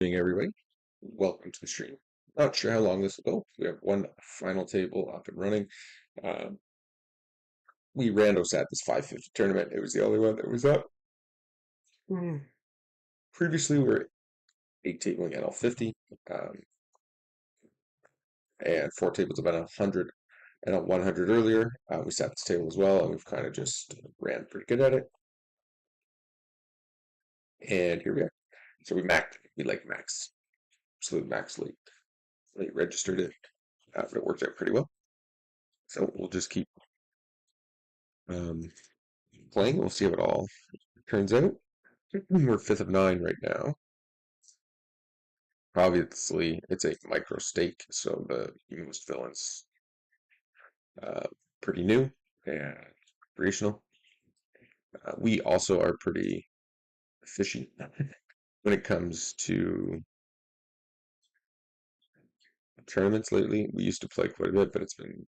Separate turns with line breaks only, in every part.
Evening, everybody. Welcome to the stream. Not sure how long this will go. We have one final table up and running. Um, we randos at this 550 tournament. It was the only one that was up. Previously, we were 8 tabling NL 50, and 4 tables about 100 and 100 earlier. We sat this table as well, and we've kind of just ran pretty good at it. And here we are. So we like max, absolute max late registered it. It worked out pretty well. So we'll just keep um, playing. We'll see how it all turns out. We're fifth of nine right now. Obviously, it's a micro stake, so the most villains uh, pretty new and recreational. We also are pretty fishy when it comes to tournaments lately. We used to play quite a bit, but it's been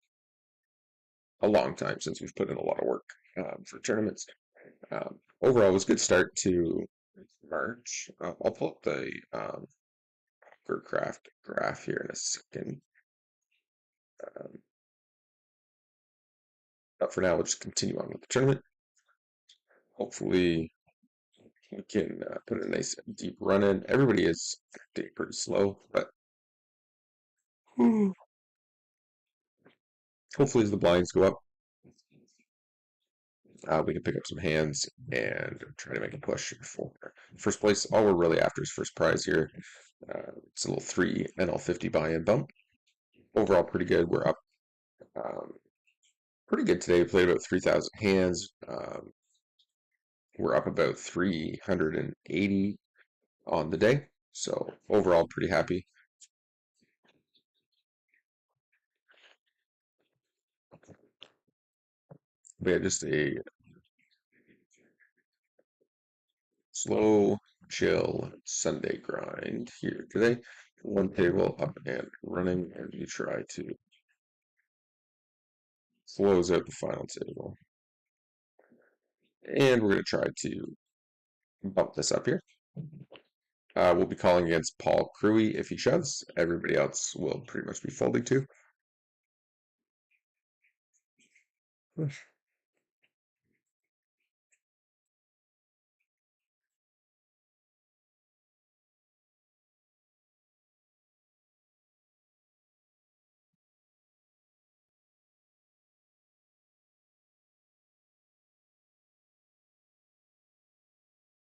a long time since we've put in a lot of work for tournaments. Overall, it was a good start to March. I'll pull up the Craft graph here in a second. Um, but for now, we'll just continue on with the tournament. Hopefully, we can put a nice deep run in. Everybody is acting pretty slow, but hopefully, as the blinds go up, we can pick up some hands and try to make a push for first place. All we're really after is first prize here. It's a little 3 NL50 buy-in bump. Overall, pretty good. We're up pretty good today. We played about 3,000 hands. We're up about 380 on the day. So overall, pretty happy. We had just a slow, chill Sunday grind here today. One table up and running, and we try to close out the final table. And we're going to try to bump this up here. We'll be calling against Paul Cruey if he shoves. Everybody else will pretty much be folding to.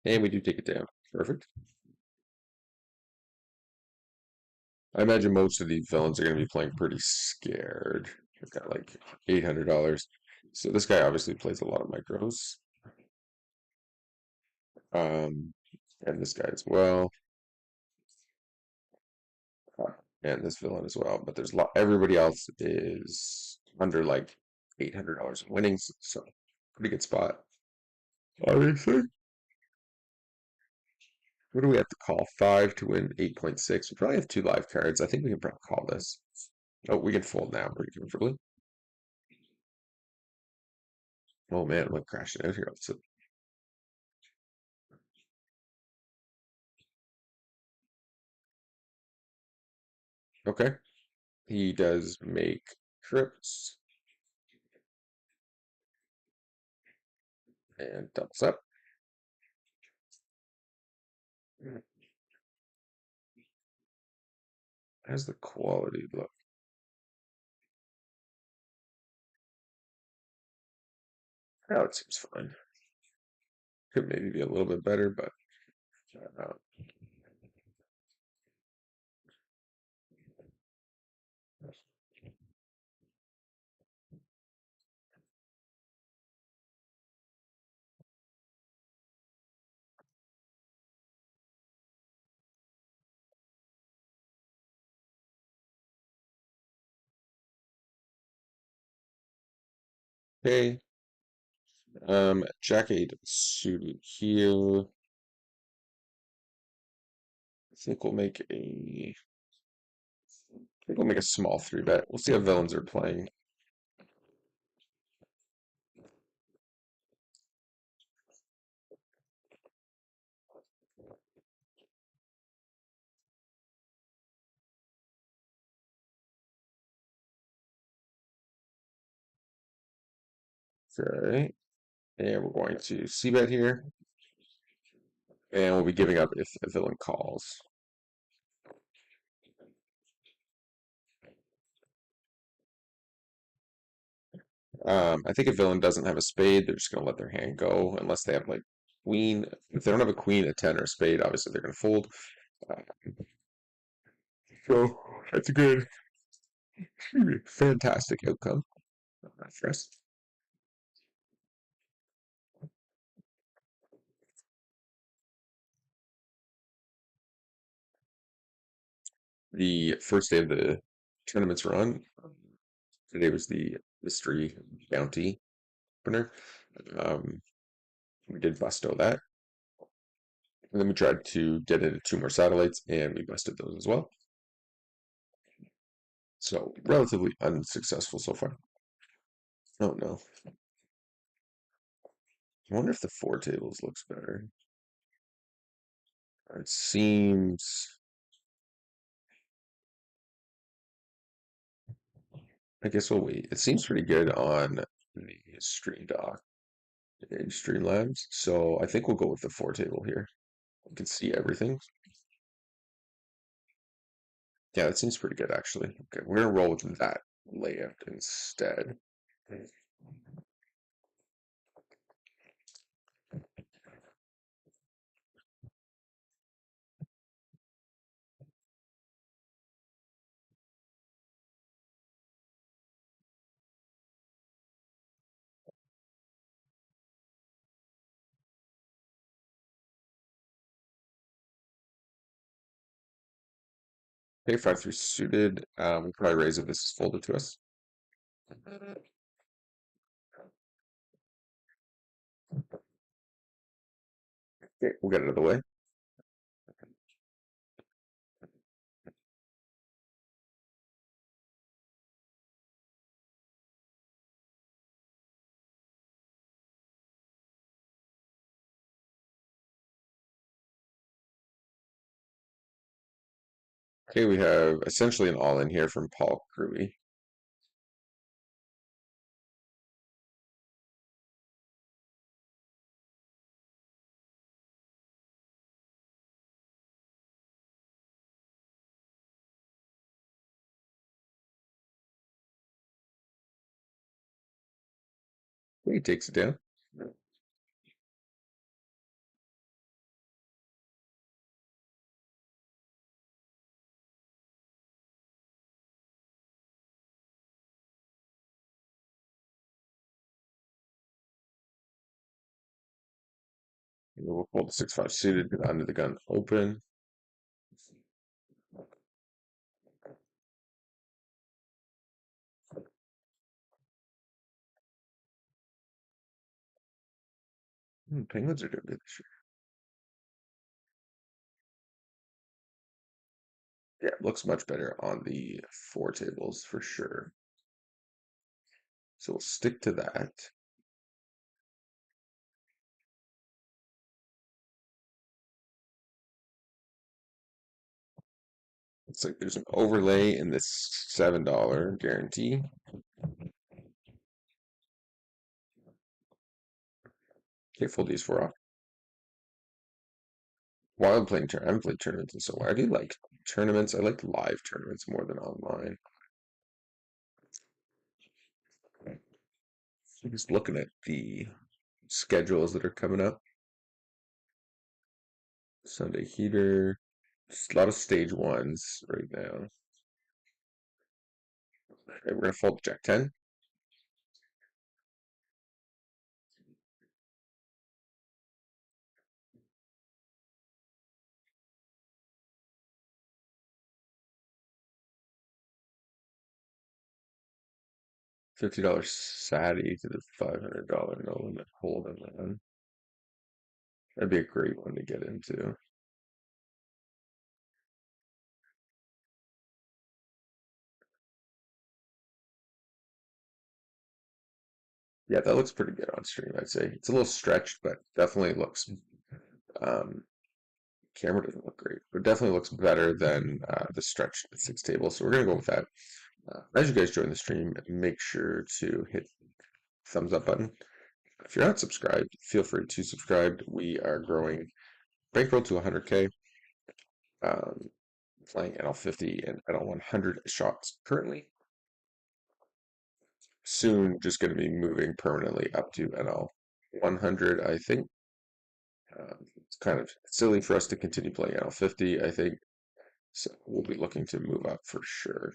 And we do take it down. Perfect. I imagine most of these villains are going to be playing pretty scared. They've got like $800. So this guy obviously plays a lot of micros. And this guy as well. And this villain as well. But there's a lot, everybody else is under like $800 in winnings. So pretty good spot. Obviously. What do we have to call? 5 to win 8.6. We probably have 2 live cards. I think we can probably call this. Oh, we can fold now pretty comfortably. Oh man, I'm like crashing out here. Okay. He does make trips and doubles up. How's the quality look? Oh, it seems fine. Could maybe be a little bit better, but uh, okay. Jack 8 suited here. I think we'll make a small 3 bet. We'll see how villains are playing. Okay, and we're going to c-bet here, and we'll be giving up if a villain calls. I think if villain doesn't have a spade, they're just going to let their hand go unless they have like queen. If they don't have a queen, a 10, or a spade, obviously they're going to fold. Uh, so that's a good, fantastic outcome. Not stressed. The first day of the tournament's run, today was the mystery bounty opener. Um, we did busto that. And then we tried to get into two more satellites, and we busted those as well. So relatively unsuccessful so far. Oh no. I wonder if the four tables looks better. It seems, I guess we'll wait. It seems pretty good on the Stream Dock in Streamlabs. So I think we'll go with the four table here. You can see everything. Yeah, that seems pretty good actually. Okay, we're gonna roll with that layout instead. Okay, 5-3 suited. We'll probably raise if this is folded to us. Okay, we'll get it out of the way. Okay, we have essentially an all-in here from Paul Crewy. He takes it down. We'll pull the 6-5 suited under the gun open. Penguins are doing good this year. Yeah, it looks much better on the four tables for sure. So we'll stick to that. Looks like there's an overlay in this $7 guarantee. Okay, full these four off. While I'm playing, I haven't played tournaments in so long. I do like tournaments. I like live tournaments more than online. I'm just looking at the schedules that are coming up. Sunday heater. Just a lot of stage ones right now. Okay, we're gonna fold Jack 10. $50 Sadie to the $500 no limit hold'em, man. That'd be a great one to get into. Yeah, that looks pretty good on stream, I'd say. It's a little stretched, but definitely looks um camera doesn't look great, but definitely looks better than the stretched six table. So we're gonna go with that. As you guys join the stream, make sure to hit thumbs up button. If you're not subscribed, feel free to subscribe. We are growing bankroll to 100K, um, playing NL50 and NL100 shots currently. Soon, just going to be moving permanently up to NL100, I think. It's kind of silly for us to continue playing NL50, I think. So we'll be looking to move up for sure.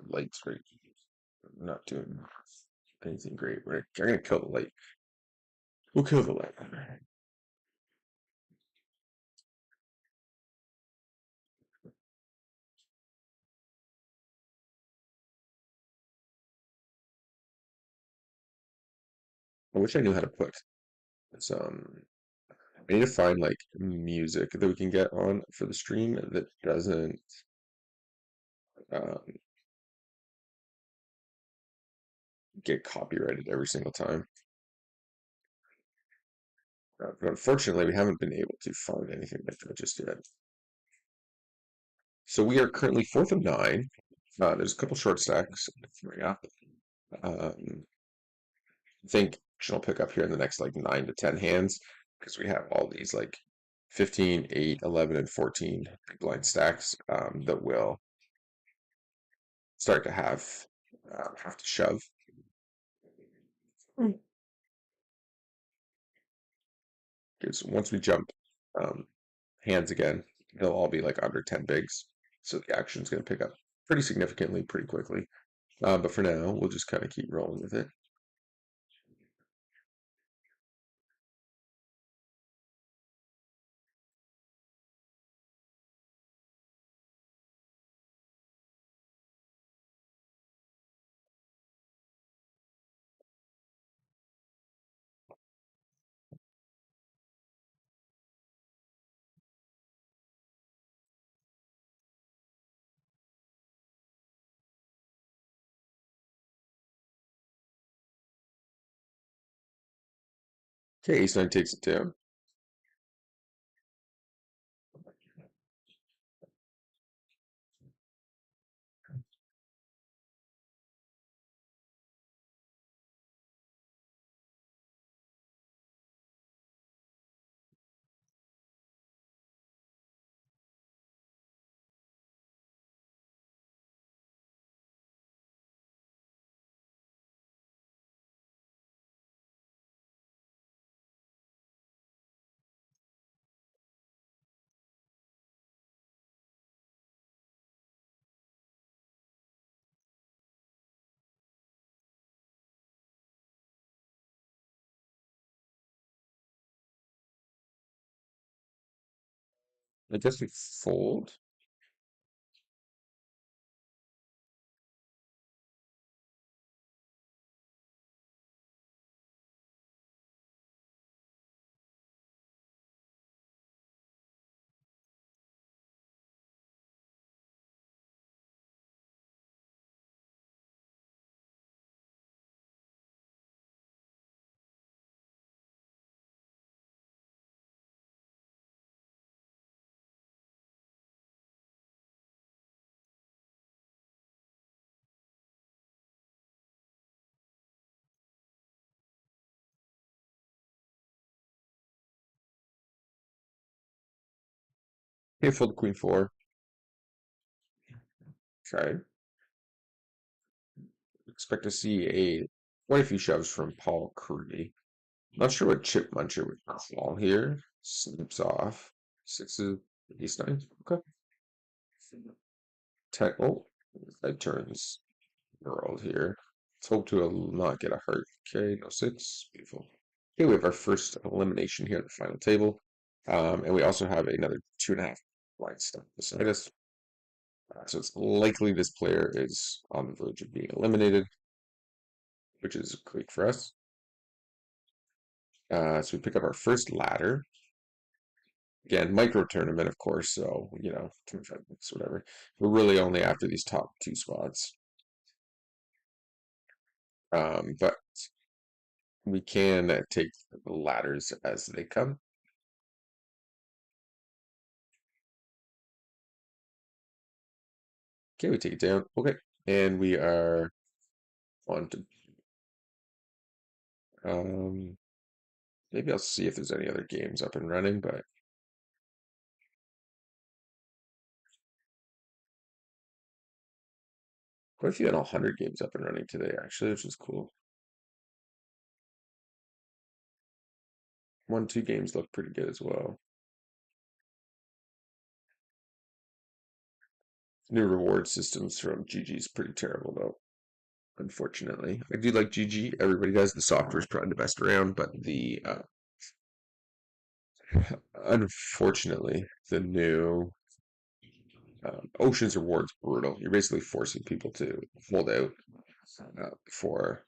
Light's right. Not doing anything great. I'm gonna kill the light. We'll kill the light. I wish I knew how to put some. I need to find like music that we can get on for the stream that doesn't um, get copyrighted every single time. But unfortunately, we haven't been able to find anything like that just yet. So we are currently fourth of nine. There's a couple short stacks coming up. Um, I think she'll pick up here in the next like 9 to 10 hands because we have all these like 15, 8, 11, and 14 big blind stacks that will start to have to shove. Because once we jump um, hands again, they'll all be like under 10 bigs. So the action's going to pick up pretty significantly, pretty quickly. But for now, we'll just kind of keep rolling with it. Okay, ace nine takes it down. I guess we fold. Okay, fold queen four. Okay. Expect to see quite a few shoves from Paul Curry. Not sure what Chip Muncher would call here. Snips off. Sixes, ace nine. Okay. Ten. Oh, that turns world here. Let's hope to not get a heart. Okay, no six. Beautiful. Okay, we have our first elimination here at the final table. And we also have another 2.5 blind stack beside us. So it's likely this player is on the verge of being eliminated, which is great for us. So we pick up our first ladder. Again, micro tournament, of course, so, 25 bucks, whatever. We're really only after these top two spots. But we can take the ladders as they come. Okay, we take it down. Okay, and we are on to um. Maybe I'll see if there's any other games up and running, but quite a few had 100 games up and running today, actually, which is cool. 1, 2 games look pretty good as well. New reward systems from GG's pretty terrible though, unfortunately. I do like GG. Everybody does. The software's probably the best around, but the unfortunately, the new Ocean's Reward's brutal. You're basically forcing people to hold out before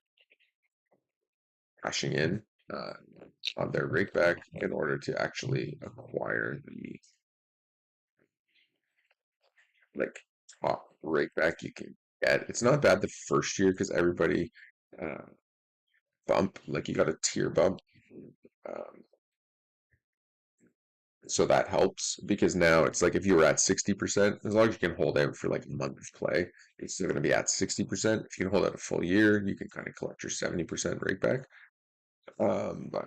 cashing in uh, on their rakeback in order to actually acquire the like top rakeback you can get. It's not bad the first year because everybody uh, bump like you got a tier bump. Um, so that helps because now it's like if you were at 60%, as long as you can hold out for like a month of play, it's still going to be at 60%. If you can hold out a full year, you can kind of collect your 70% rake back. But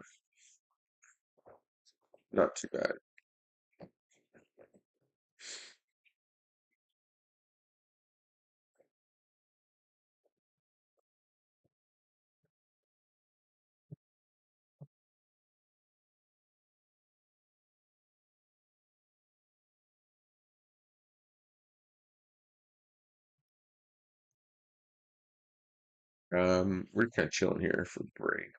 not too bad. We're kind of chilling here for break.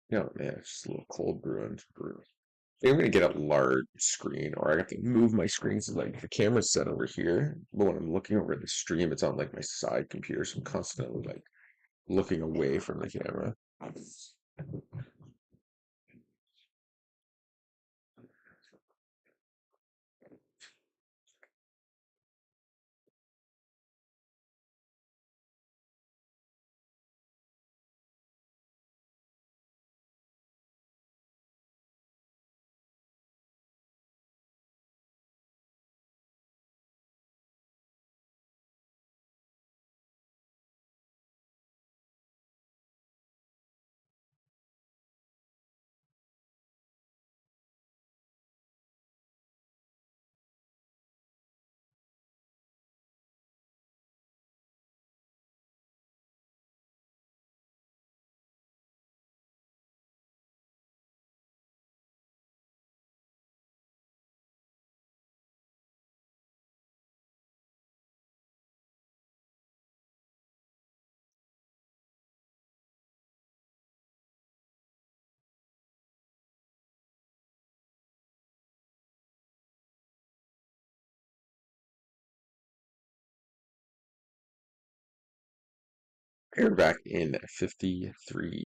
Yeah, man, it's just a little cold brewing. I'm gonna get a large screen, or I have to move my screen so like the camera's set over here, but when I'm looking over at the stream, it's on like my side computer, so I'm constantly like looking away from the camera. We're back in 53.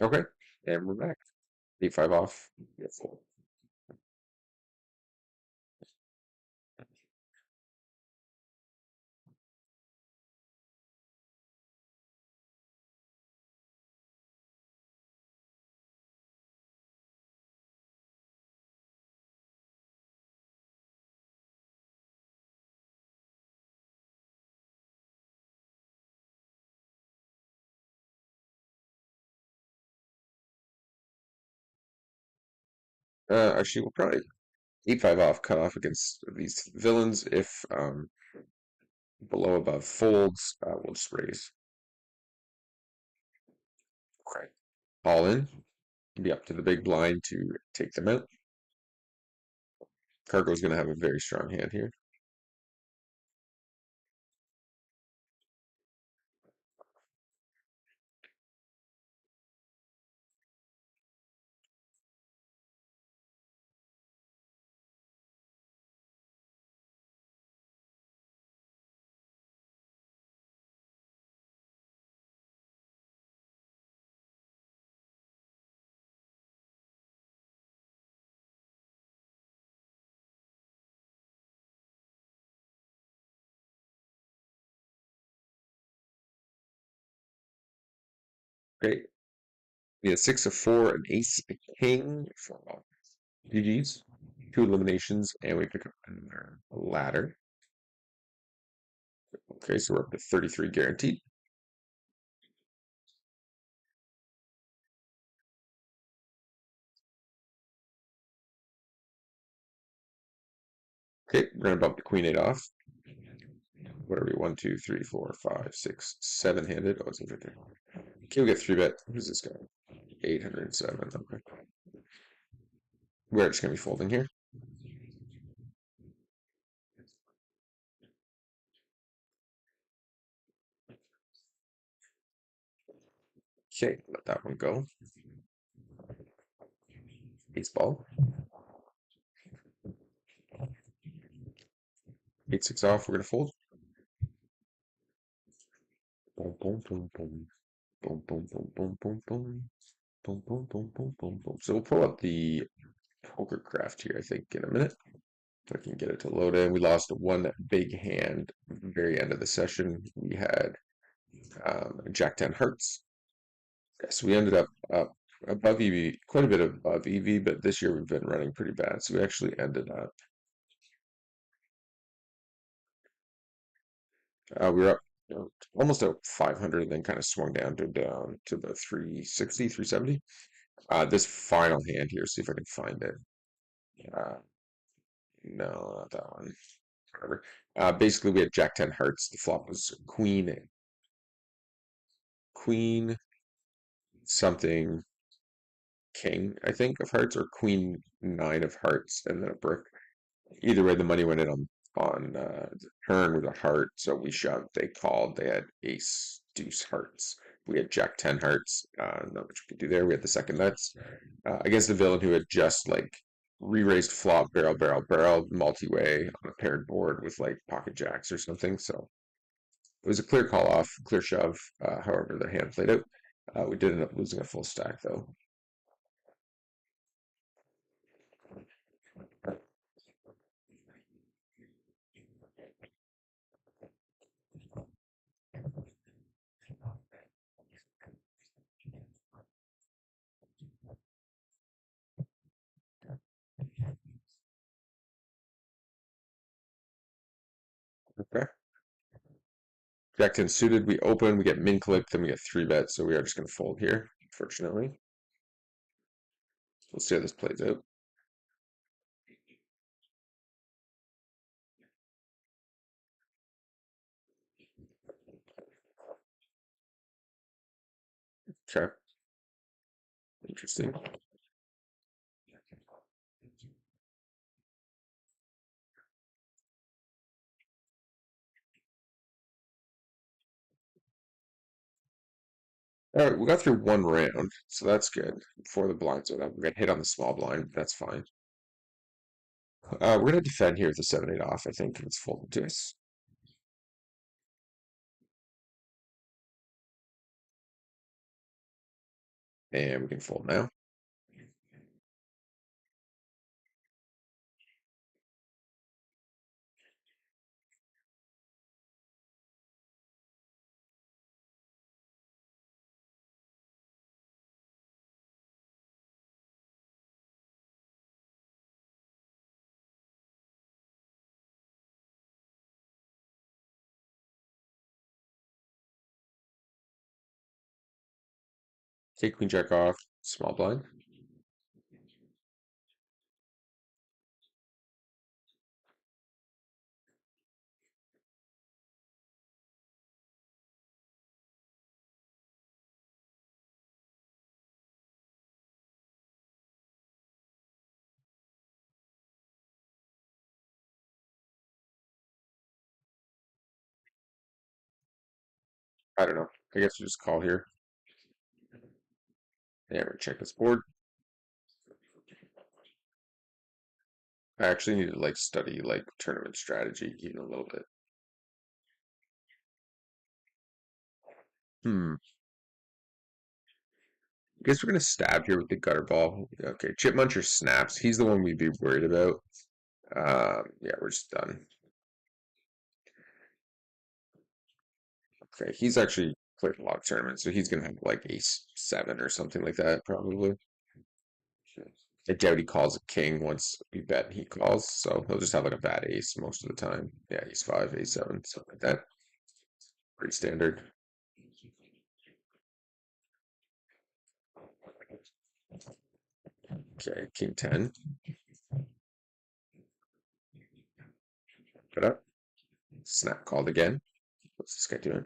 Okay, and we're back. 8-5 off. Beautiful. Actually, we'll probably 8-5 off, cut off against these villains. If below above folds, we'll just raise. Okay. All in. Be up to the big blind to take them out. Cargo's going to have a very strong hand here. Great. We had 6 of 4, an ace, a king for GG's. 2 eliminations, and we pick up another ladder. Okay, so we're up to 33 guaranteed. Okay, we're gonna bump the queen eight off. What are we? 1, 2, 3, 4, 5, 6, 7-handed. Oh, it's right there. Okay, we get 3-bet. Who's this guy? 807. Okay. We're just gonna be folding here. Okay, let that one go. Ace ball. 8-6 off. We're gonna fold. Boom, boom, boom, boom. Boom, boom, boom, boom, boom, boom. Boom, boom, boom, boom, boom, boom. So we'll pull up the poker craft here, I think, in a minute. If I can get it to load in. We lost one big hand at the very end of the session. We had Jack 10 hearts. So we ended up above EV, quite a bit above EV, but this year we've been running pretty bad. So we actually ended up, we were up almost at 500 and then kind of swung down to the 360, 370. This final hand here, see if I can find it. Uh, no, not that one. Whatever. Basically, we had Jack 10 hearts. The flop was Queen something king, I think, of hearts, or queen nine of hearts, and then a brick. Either way, the money went in on the turn with a heart, so we shoved. They called. They had ace deuce hearts. We had jack 10 hearts. Not much we could do there. We had the second nuts against the villain who had just like re-raised flop barrel barrel barrel multi-way on a paired board with like pocket jacks or something. So it was a clear call off, clear shove. However, the hand played out. We did end up losing a full stack though. Okay. Jack 10 suited, we open, we get min click, then we get 3-bet, so we are just going to fold here, unfortunately. We'll see how this plays out. Okay, interesting. All right, we got through one round, so that's good. Before the blinds are up, we got hit on the small blind, that's fine. We're going to defend here with the 7-8 off, I think, it's folded to us. And we can fold now. Take queen jack off, small blind. I don't know. I guess we just call here. Yeah, we're check this board. I actually need to like study like tournament strategy even a little bit. Hmm. I guess we're gonna stab here with the gutter ball. Okay, Chip Muncher snaps. He's the one we'd be worried about. Yeah, we're just done. Okay, he's actually played a lot of tournaments, so he's gonna have like ace seven or something like that, probably. I doubt he calls a king once we bet he calls, so he'll just have like a bad ace most of the time. Yeah, ace five, ace seven, something like that. Pretty standard. Okay, king 10. Put up. Snap called again. What's this guy doing?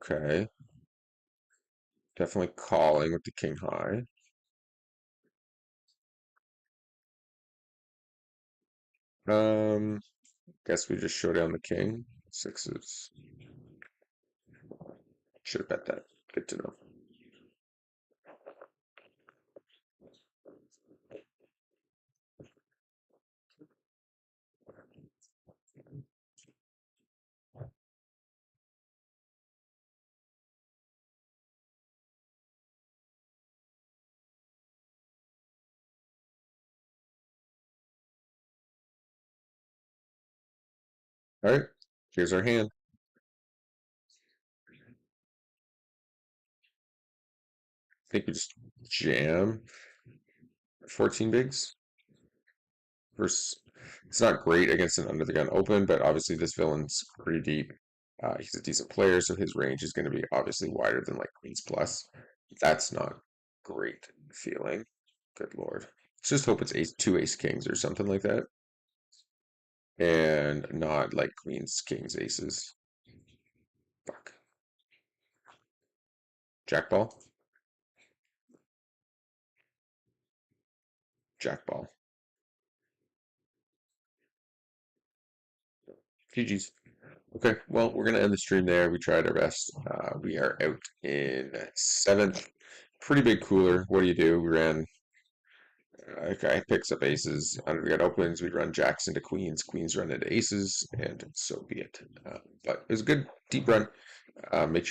Okay. Definitely calling with the king high. Guess we just show down the king. Sixes. Should have bet that. Good to know. All right. Here's our hand. I think we just jam 14 bigs. Versus, it's not great against an under the gun open, but obviously this villain's pretty deep. He's a decent player, so his range is going to be obviously wider than like queens plus. That's not great feeling. Good lord. Let's just hope it's ace two ace kings or something like that, and not like queens kings aces. Fuck. Jackball. Jackball. GG's. Okay, well, we're gonna end the stream there. We tried our best. We are out in seventh. Pretty big cooler. What do you do? We ran. Okay, picks up aces. Under the gun opens. We run jacks into queens. Queens run into aces, and so be it. But it was a good deep run. Make sure.